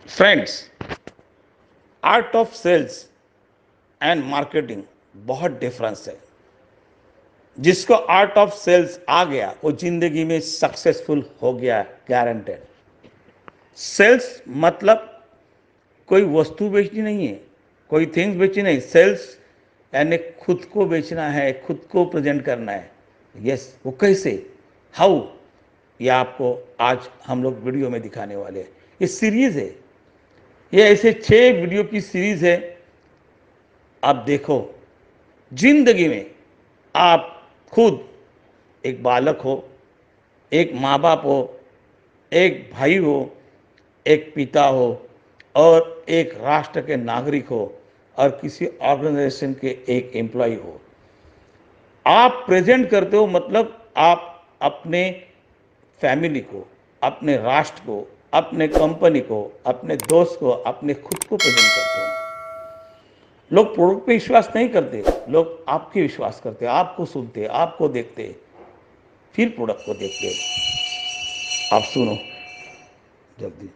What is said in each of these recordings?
Friends, art of sales and marketing बहुत difference है। जिसको आर्ट ऑफ सेल्स आ गया वो जिंदगी में सक्सेसफुल हो गया, गारंटेड। सेल्स मतलब कोई वस्तु बेचनी नहीं है, कोई थिंग्स बेचनी नहीं। सेल्स यानी खुद को बेचना है, खुद को प्रेजेंट करना है। यस, वो कैसे, हाउ, ये आपको आज हम लोग वीडियो में दिखाने वाले हैं। ये सीरीज है, ये ऐसे 6 वीडियो की सीरीज है। आप देखो, जिंदगी में आप खुद एक बालक हो, एक माँ बाप हो, एक भाई हो, एक पिता हो और एक राष्ट्र के नागरिक हो और किसी ऑर्गेनाइजेशन के एक एम्प्लॉय हो। आप प्रेजेंट करते हो मतलब आप अपने फैमिली को, अपने राष्ट्र को, अपने कंपनी को, अपने दोस्त को, अपने खुद को प्रेजेंट करते हो। लोग प्रोडक्ट पे विश्वास नहीं करते, लोग आपके विश्वास करते हैं, आपको सुनते हैं, आपको देखते हैं, फिर प्रोडक्ट को देखते हैं। आप सुनो जल्दी,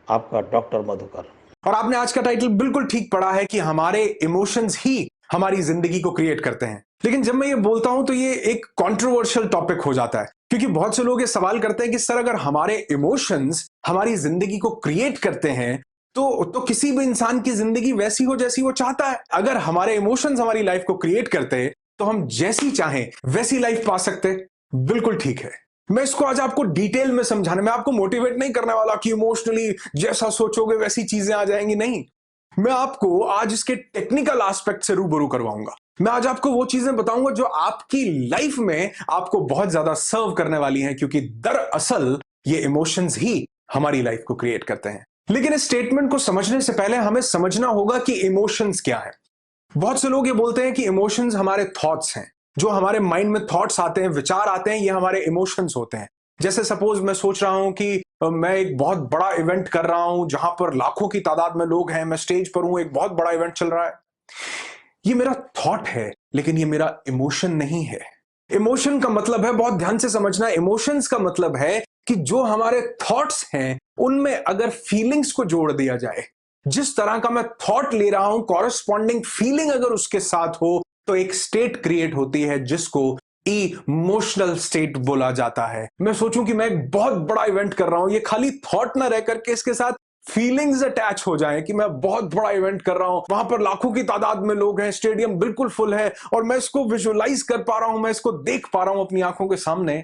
आपका डॉक्टर मधुकर। और आपने आज का टाइटल बिल्कुल ठीक पढ़ा है कि हमारे इमोशंस ही हमारी जिंदगी को क्रिएट करते हैं। लेकिन जब मैं ये बोलता हूं तो ये एक कंट्रोवर्शियल टॉपिक हो जाता है, क्योंकि बहुत से लोग ये सवाल करते हैं कि सर, अगर हमारे इमोशंस हमारी जिंदगी को क्रिएट करते हैं तो किसी भी इंसान की जिंदगी वैसी हो जैसी वो चाहता है। अगर हमारे इमोशंस हमारी लाइफ को क्रिएट करते तो हम जैसी चाहें वैसी लाइफ पा सकते। बिल्कुल ठीक है। मैं इसको आज आपको डिटेल में समझाने, मैं आपको मोटिवेट नहीं करने वाला कि इमोशनली जैसा सोचोगे वैसी चीजें आ जाएंगी, नहीं। मैं आपको आज इसके टेक्निकल एस्पेक्ट से रूबरू करवाऊंगा। मैं आज आपको वो चीजें बताऊंगा जो आपकी लाइफ में आपको बहुत ज्यादा सर्व करने वाली हैं, क्योंकि दरअसल ये इमोशंस ही हमारी लाइफ को क्रिएट करते हैं। लेकिन इस स्टेटमेंट को समझने से पहले हमें समझना होगा कि इमोशंस क्या है। बहुत से लोग ये बोलते हैं कि इमोशंस हमारे थॉट्स हैं। जो हमारे माइंड में थॉट्स आते हैं, विचार आते हैं, ये हमारे इमोशंस होते हैं। जैसे सपोज मैं सोच रहा हूं कि मैं एक बहुत बड़ा इवेंट कर रहा हूं जहां पर लाखों की तादाद में लोग हैं, मैं स्टेज पर हूं, एक बहुत बड़ा इवेंट चल रहा है। ये मेरा थॉट है, लेकिन ये मेरा इमोशन नहीं है। इमोशन का मतलब है, बहुत ध्यान से समझना, इमोशंस का मतलब है कि जो हमारे थॉट्स हैं उनमें अगर फीलिंग्स को जोड़ दिया जाए, जिस तरह का मैं थॉट ले रहा हूं कॉरस्पॉन्डिंग फीलिंग अगर उसके साथ हो, तो एक स्टेट क्रिएट होती है जिसको इमोशनल स्टेट बोला जाता है। मैं सोचूं कि मैं एक बहुत बड़ा इवेंट कर रहा हूं, ये खाली थॉट ना रह करके इसके साथ फीलिंग्स अटैच हो जाएं कि मैं बहुत बड़ा इवेंट कर रहा हूं, वहां पर लाखों की तादाद में लोग हैं, स्टेडियम बिल्कुल फुल है और मैं इसको विजुअलाइज कर पा रहा हूं, मैं इसको देख पा रहा हूं अपनी आंखों के सामने।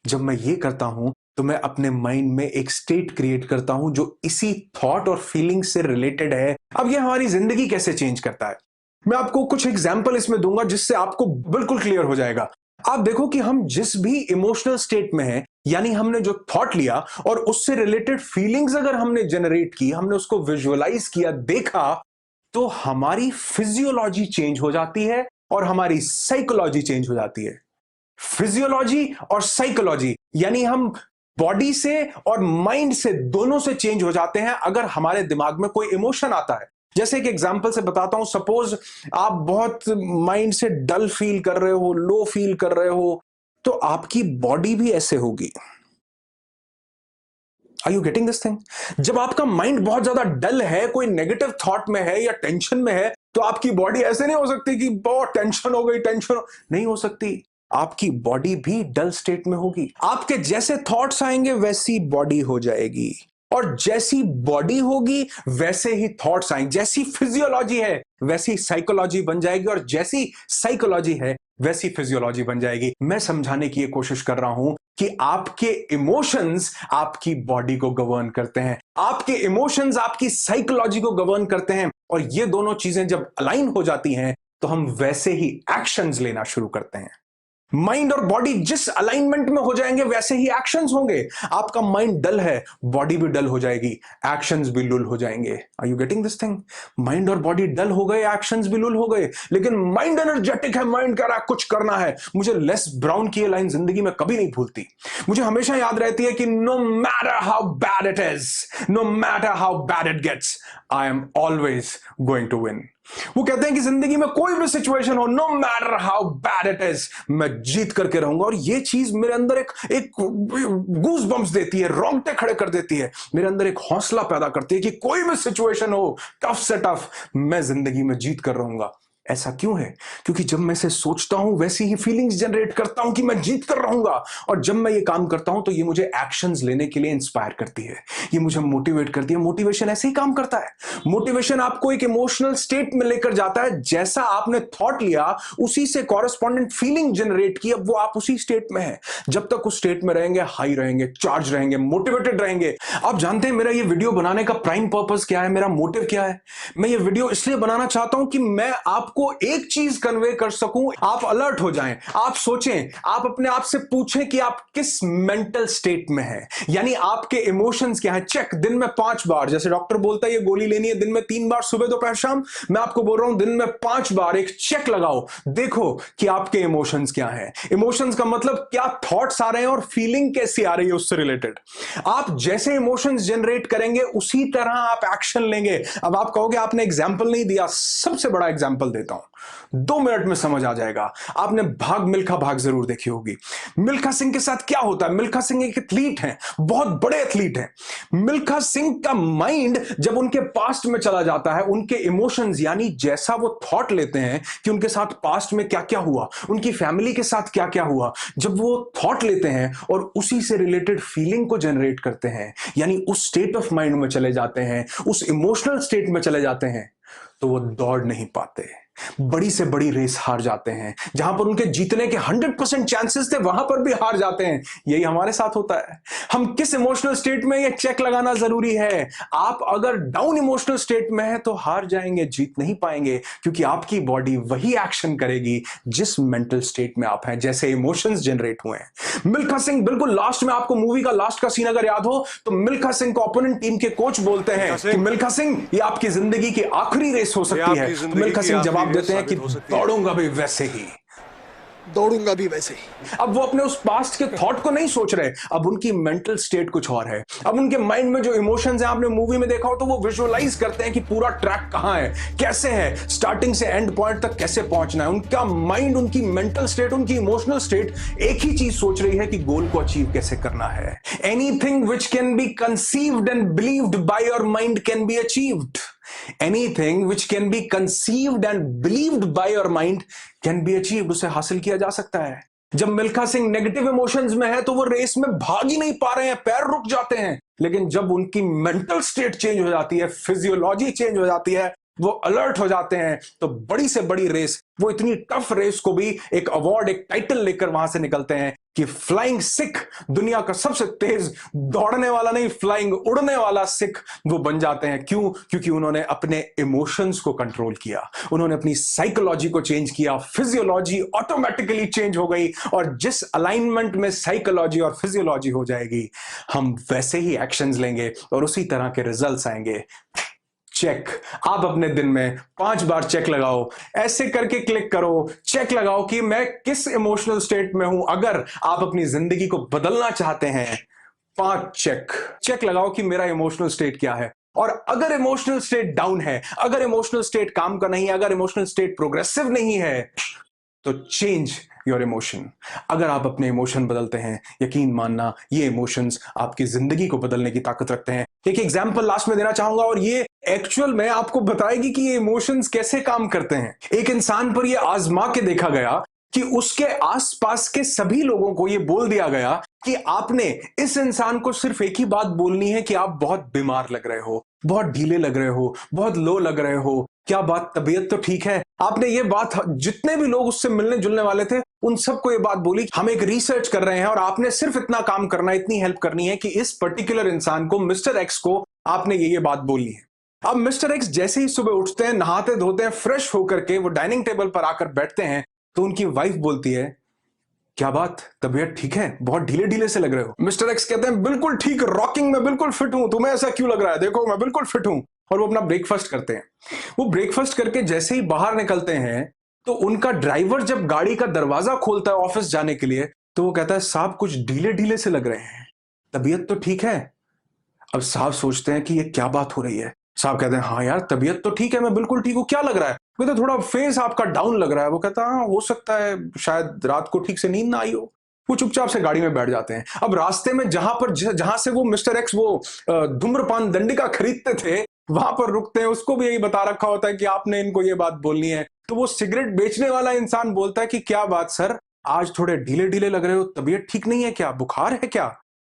जब मैं ये करता हूं तो मैं अपने माइंड में एक स्टेट क्रिएट करता हूं जो इसी थॉट और फीलिंग से रिलेटेड है। अब ये हमारी जिंदगी कैसे चेंज करता है, मैं आपको कुछ एग्जांपल इसमें दूंगा जिससे आपको बिल्कुल क्लियर हो जाएगा। आप देखो कि हम जिस भी इमोशनल स्टेट में हैं, यानी हमने जो थॉट लिया और उससे रिलेटेड फीलिंग्स अगर हमने जनरेट की, हमने उसको विजुअलाइज किया, देखा, तो हमारी फिजियोलॉजी चेंज हो जाती है और हमारी साइकोलॉजी चेंज हो जाती है। फिजियोलॉजी और साइकोलॉजी यानी हम बॉडी से और माइंड से, दोनों से चेंज हो जाते हैं अगर हमारे दिमाग में कोई इमोशन आता है। जैसे एक एग्जांपल से बताता हूं, सपोज आप बहुत माइंड से डल फील कर रहे हो, लो फील कर रहे हो, तो आपकी बॉडी भी ऐसे होगी। Are you getting this thing? जब आपका माइंड बहुत ज्यादा डल है, कोई नेगेटिव थॉट में है या टेंशन में है, तो आपकी बॉडी ऐसे नहीं हो सकती कि बहुत टेंशन हो गई, नहीं हो सकती। आपकी बॉडी भी डल स्टेट में होगी। आपके जैसे थॉट्स आएंगे वैसी बॉडी हो जाएगी, और जैसी बॉडी होगी वैसे ही थॉट्स आएंगे। जैसी फिजियोलॉजी है वैसी साइकोलॉजी बन जाएगी, और जैसी साइकोलॉजी है वैसी फिजियोलॉजी बन जाएगी। मैं समझाने की कोशिश कर रहा हूं कि आपके इमोशंस आपकी बॉडी को गवर्न करते हैं, आपके इमोशंस आपकी साइकोलॉजी को गवर्न करते हैं, और ये दोनों चीजें जब अलाइन हो जाती हैं तो हम वैसे ही एक्शंस लेना शुरू करते हैं। माइंड और बॉडी जिस अलाइनमेंट में हो जाएंगे वैसे ही एक्शंस होंगे। आपका माइंड डल है, बॉडी भी डल हो जाएगी, एक्शंस भी लुल हो जाएंगे। Are you getting this thing? Mind और बॉडी डल हो गए, एक्शंस भी लुल हो गए, लेकिन माइंड एनर्जेटिक है, माइंड कह रहा है कुछ करना है। मुझे लेस ब्राउन की ये लाइन जिंदगी में कभी नहीं भूलती, मुझे हमेशा याद रहती है कि no matter how bad it is, no matter how bad it gets, I am always going to win. वो कहते हैं कि जिंदगी में कोई भी सिचुएशन हो, no matter how bad it is, मैं जीत करके रहूंगा। और ये चीज मेरे अंदर एक गूज बम्प्स देती है, रोंगटे खड़े कर देती है, मेरे अंदर एक हौसला पैदा करती है कि कोई भी सिचुएशन हो, टफ से टफ, मैं जिंदगी में जीत कर रहूंगा। ऐसा क्यों है? क्योंकि जब मैं इसे सोचता हूं वैसी ही फीलिंग्स जनरेट करता हूं कि मैं जीत कर रहूंगा। और जब मैं ये काम करता हूं तो ये मुझे एक्शंस लेने के लिए इंस्पायर करती है, ये मुझे मोटिवेट करती है। मोटिवेशन ऐसे ही काम करता है। मोटिवेशन आपको एक इमोशनल स्टेट में लेकर जाता है। जैसा आपने थॉट लिया उसी से कॉरेस्पॉन्डेंट फीलिंग जनरेट की, अब वो आप उसी स्टेट में है। जब तक उस स्टेट में रहेंगे, हाई रहेंगे, चार्ज रहेंगे, मोटिवेटेड रहेंगे। आप जानते हैं मेरा ये वीडियो बनाने का प्राइम पर्पस क्या है, मेरा मोटिव क्या है? मैं ये वीडियो इसलिए बनाना चाहता हूं कि मैं आपको एक चीज कन्वे कर सकूं, आप अलर्ट हो जाएं, आप सोचें, आप अपने आप से पूछें कि आप किस मेंटल स्टेट में हैं, यानी आपके इमोशंस क्या हैं। चेक दिन में 5 बार, जैसे डॉक्टर बोलता है ये गोली लेनी है दिन में 3 बार, सुबह दोपहर शाम, मैं आपको बोल रहा हूं दिन में 5 बार एक चेक लगाओ, देखो कि आपके इमोशंस क्या हैं। इमोशंस का मतलब क्या थॉट्स आ रहे हैं और फीलिंग कैसी आ रही है उससे रिलेटेड। आप जैसे इमोशंस जनरेट करेंगे उसी तरह आप एक्शन लेंगे। अब आप कहोगे आपने एग्जाम्पल नहीं दिया, सबसे बड़ा एग्जाम्पल देता हूं, 2 मिनट में समझ आ जाएगा। आपने भाग मिल्खा भाग जरूर देखी होगी। मिल्खा सिंह के साथ क्या होता है? मिल्खा सिंह एक एथलीट हैं, बहुत बड़े एथलीट हैं। मिल्खा सिंह का माइंड जब उनके पास्ट में चला जाता है, उनके इमोशंस यानी जैसा वो थॉट लेते हैं कि उनके साथ पास्ट में क्या क्या हुआ, उनकी फैमिली के साथ क्या क्या हुआ, जब वो थॉट लेते हैं और उसी से रिलेटेड फीलिंग को जनरेट करते हैं, यानी उस स्टेट ऑफ माइंड में चले जाते हैं, उस इमोशनल स्टेट में चले जाते हैं, तो वो दौड़ नहीं पाते, बड़ी से बड़ी रेस हार जाते हैं। जहां पर उनके जीतने के 100% चांसेस थे वहां पर भी हार जाते हैं। यही हमारे साथ होता है। हम किस इमोशनल स्टेट में, ये चेक लगाना जरूरी है। आप अगर डाउन इमोशनल स्टेट में है तो हार जाएंगे, जीत नहीं पाएंगे, क्योंकि आपकी बॉडी वही एक्शन करेगी जिस मेंटल स्टेट में आप हैं, जैसे इमोशंस जनरेट हुए हैं। मिल्खा सिंह बिल्कुल लास्ट में, आपको मूवी का लास्ट का सीन अगर याद हो तो मिल्खा सिंह को ओपोनेंट टीम के कोच बोलते हैं कि मिल्खा सिंह ये आपकी जिंदगी की आखिरी रेस हो सकती है। तो मिल्खा सिंह जवाब देते हैं कि दौड़ूंगा भी वैसे ही, दौड़ूंगा भी वैसे ही। अब वो अपने उस पास्ट के थॉट को नहीं सोच रहे, अब उनकी मेंटल स्टेट कुछ और है। अब उनके माइंड में जो इमोशंस हैं, आपने मूवी में देखा हो तो वो विजुअलाइज करते हैं कि पूरा ट्रैक कहां है, कैसे है, स्टार्टिंग से एंड पॉइंट तक कैसे पहुंचना है। उनका माइंड, उनकी मेंटल स्टेट, उनकी इमोशनल स्टेट एक ही चीज सोच रही है कि गोल को अचीव कैसे करना है। Anything which can be conceived and believed by your mind can be achieved. Anything which can be conceived and believed by your mind can be achieved, उसे हासिल किया जा सकता है। जब मिल्खा सिंह नेगेटिव इमोशंस में है तो वो रेस में भाग ही नहीं पा रहे हैं, पैर रुक जाते हैं। लेकिन जब उनकी मेंटल स्टेट चेंज हो जाती है, फिजियोलॉजी चेंज हो जाती है, वो अलर्ट हो जाते हैं, तो बड़ी से बड़ी रेस, वो इतनी टफ रेस को भी एक अवार्ड, एक टाइटल लेकर वहां से निकलते हैं कि फ्लाइंग सिख, दुनिया का सबसे तेज दौड़ने वाला नहीं, फ्लाइंग उड़ने वाला सिख वो बन जाते हैं। क्यों? क्योंकि उन्होंने अपने इमोशंस को कंट्रोल किया, उन्होंने अपनी साइकोलॉजी को चेंज किया, फिजियोलॉजी ऑटोमेटिकली चेंज हो गई। और जिस अलाइनमेंट में साइकोलॉजी और फिजियोलॉजी हो जाएगी, हम वैसे ही एक्शंस लेंगे और उसी तरह के रिजल्ट्स आएंगे। चेक, आप अपने दिन में 5 बार चेक लगाओ, ऐसे करके क्लिक करो, चेक लगाओ कि मैं किस इमोशनल स्टेट में हूं। अगर आप अपनी जिंदगी को बदलना चाहते हैं, 5 चेक लगाओ कि मेरा इमोशनल स्टेट क्या है। और अगर इमोशनल स्टेट डाउन है, अगर इमोशनल स्टेट काम का नहीं है, अगर इमोशनल स्टेट प्रोग्रेसिव नहीं है, तो चेंज योर इमोशन। अगर आप अपने इमोशन बदलते हैं, यकीन मानना ये इमोशंस आपकी जिंदगी को बदलने की ताकत रखते हैं। एक एग्जांपल लास्ट में देना चाहूंगा और ये एक्चुअल में आपको बताएगी कि ये इमोशंस कैसे काम करते हैं। एक इंसान पर ये आजमा के देखा गया कि उसके आसपास के सभी लोगों को ये बोल दिया गया कि आपने इस इंसान को सिर्फ एक ही बात बोलनी है कि आप बहुत बीमार लग रहे हो, बहुत ढीले लग रहे हो, बहुत लो लग रहे हो, क्या बात, तबीयत तो ठीक है। आपने ये बात, जितने भी लोग उससे मिलने जुलने वाले थे उन सबको ये बात बोली, हम एक रिसर्च कर रहे हैं और आपने सिर्फ इतना काम करना है, इतनी हेल्प करनी है कि इस पर्टिकुलर इंसान को, मिस्टर एक्स को, आपने ये बात बोलनी है। अब मिस्टर एक्स जैसे ही सुबह उठते हैं, नहाते धोते हैं, फ्रेश होकर के वो डाइनिंग टेबल पर आकर बैठते हैं, तो उनकी वाइफ बोलती है, क्या बात, तबीयत ठीक है, बहुत ढीले ढीले से लग रहे हो। मिस्टर एक्स कहते हैं, बिल्कुल ठीक, रॉकिंग में बिल्कुल फिट हूं, तुम्हें ऐसा क्यों लग रहा है, देखो मैं बिल्कुल फिट हूं। और वो अपना ब्रेकफास्ट करते हैं। वो ब्रेकफास्ट करके जैसे ही बाहर निकलते हैं तो उनका ड्राइवर जब गाड़ी का दरवाजा खोलता है ऑफिस जाने के लिए, तो वो कहता है, साहब कुछ ढीले ढीले से लग रहे हैं, तबीयत तो ठीक है। अब साहब सोचते हैं कि ये क्या बात हो रही है, साहब कहते हैं हाँ यार तबीयत तो ठीक है, मैं बिल्कुल ठीक हूँ, क्या लग रहा है? कहते थोड़ा फेस आपका डाउन लग रहा है। वो कहता हाँ हो सकता है, शायद रात को ठीक से नींद ना आई हो। वो चुपचाप से गाड़ी में बैठ जाते हैं। अब रास्ते में जहां से वो मिस्टर एक्स वो धूम्रपान दंडिका खरीदते थे, वहां पर रुकते हैं। उसको भी यही बता रखा होता है कि आपने इनको ये बात बोलनी है। तो वो सिगरेट बेचने वाला इंसान बोलता है कि क्या बात सर, आज थोड़े ढीले ढीले लग रहे हो, तबीयत ठीक नहीं है क्या, बुखार है क्या?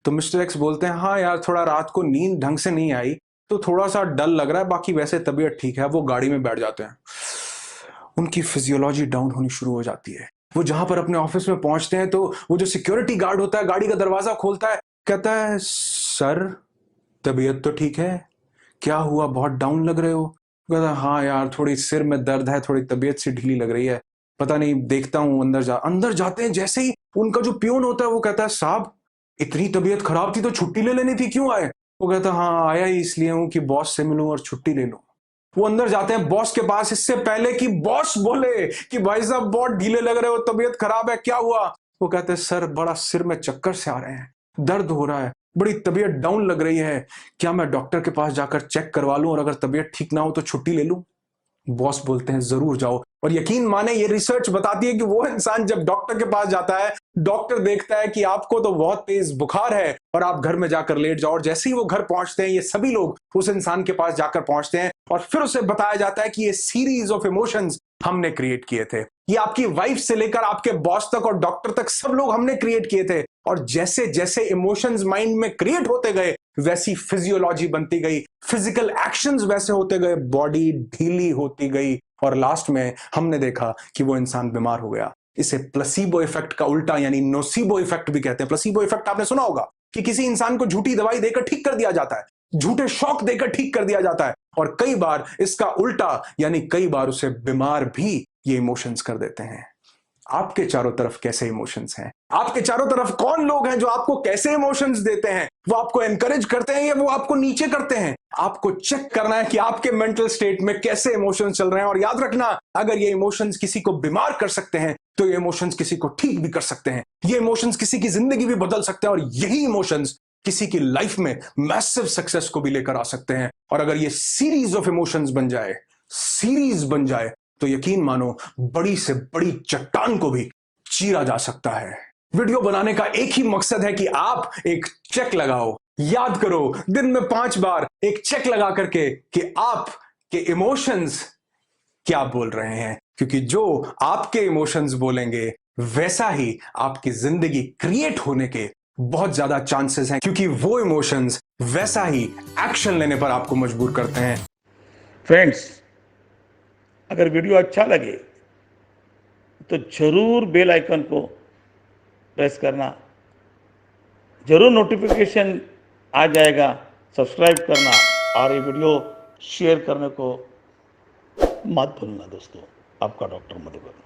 तो मिस्टर एक्स बोलते हैं हाँ यार थोड़ा रात को नींद ढंग से नहीं आई तो थोड़ा सा डल लग रहा है, बाकी वैसे तबीयत ठीक है। वो गाड़ी में बैठ जाते हैं। उनकी फिजियोलॉजी डाउन होनी शुरू हो जाती है। वो जहां पर अपने ऑफिस में पहुंचते हैं तो वो जो सिक्योरिटी गार्ड होता है गाड़ी का दरवाजा खोलता है, कहता है सर तबीयत तो ठीक है, क्या हुआ, बहुत डाउन लग रहे हो? कहता है हाँ यार थोड़ी सिर में दर्द है, थोड़ी तबीयत सी ढीली लग रही है, पता नहीं, देखता हूं। अंदर जाते हैं जैसे ही उनका जो पियून होता है वो कहता है साहब इतनी तबीयत खराब थी तो छुट्टी ले लेनी थी, क्यों आए? वो कहता है हाँ आया ही इसलिए हूं कि बॉस से मिलूं और छुट्टी ले लूं। वो अंदर जाते हैं बॉस के पास, इससे पहले कि बॉस बोले कि भाई साहब बहुत ढीले लग रहे हो, तबीयत खराब है, क्या हुआ? वो कहते हैं सर बड़ा सिर में चक्कर से आ रहे हैं, दर्द हो रहा है, बड़ी तबीयत डाउन लग रही है, क्या मैं डॉक्टर के पास जाकर चेक करवा लूं और अगर तबीयत ठीक ना हो तो छुट्टी ले लूं? बॉस बोलते हैं जरूर जाओ। और यकीन माने ये रिसर्च बताती है कि वो इंसान जब डॉक्टर के पास जाता है, डॉक्टर देखता है कि आपको तो बहुत तेज बुखार है और आप घर में जाकर लेट जाओ। और जैसे ही वो घर पहुंचते हैं ये सभी लोग उस इंसान के पास जाकर पहुंचते हैं और फिर उसे बताया जाता है कि ये सीरीज ऑफ इमोशंस हमने क्रिएट किए थे, ये आपकी वाइफ से लेकर आपके बॉस तक और डॉक्टर तक सब लोग हमने क्रिएट किए थे। और जैसे जैसे इमोशंस माइंड में क्रिएट होते गए वैसी फिजियोलॉजी बनती गई, फिजिकल एक्शंस वैसे होते गए, बॉडी ढीली होती गई और लास्ट में हमने देखा कि वो इंसान बीमार हो गया। इसे प्लेसिबो इफेक्ट का उल्टा यानी नोसिबो इफेक्ट भी कहते हैं। प्लेसिबो इफेक्ट आपने सुना होगा कि किसी इंसान को झूठी दवाई देकर ठीक कर दिया जाता है, झूठे शौक देकर ठीक कर दिया जाता है, और कई बार इसका उल्टा यानी कई बार उसे बीमार भी ये इमोशंस कर देते हैं। आपके चारों तरफ कैसे इमोशंस हैं? आपके चारों तरफ कौन लोग हैं जो आपको कैसे इमोशंस देते हैं? वो आपको एनकरेज करते हैं या वो आपको नीचे करते हैं? आपको चेक करना है कि आपके मेंटल स्टेट में कैसे इमोशंस चल रहे हैं। और याद रखना, अगर ये इमोशंस किसी को बीमार कर सकते हैं तो ये इमोशंस किसी को ठीक भी कर सकते हैं। ये इमोशंस किसी की जिंदगी भी बदल सकते हैं और यही इमोशंस किसी की लाइफ में मैसिव सक्सेस को भी लेकर आ सकते हैं। और अगर ये सीरीज ऑफ इमोशंस बन जाए तो यकीन मानो बड़ी से बड़ी चट्टान को भी चीरा जा सकता है। वीडियो बनाने का एक ही मकसद है कि आप एक चेक लगाओ। याद करो दिन में 5 बार एक चेक लगा करके कि आप के इमोशंस क्या बोल रहे हैं, क्योंकि जो आपके इमोशंस बोलेंगे वैसा ही आपकी जिंदगी क्रिएट होने के बहुत ज्यादा चांसेस हैं, क्योंकि वो इमोशंस वैसा ही एक्शन लेने पर आपको मजबूर करते हैं। फ्रेंड्स, अगर वीडियो अच्छा लगे तो जरूर बेल आइकन को प्रेस करना, जरूर नोटिफिकेशन आ जाएगा, सब्सक्राइब करना और ये वीडियो शेयर करने को मत भूलना दोस्तों। आपका डॉक्टर मधुकर।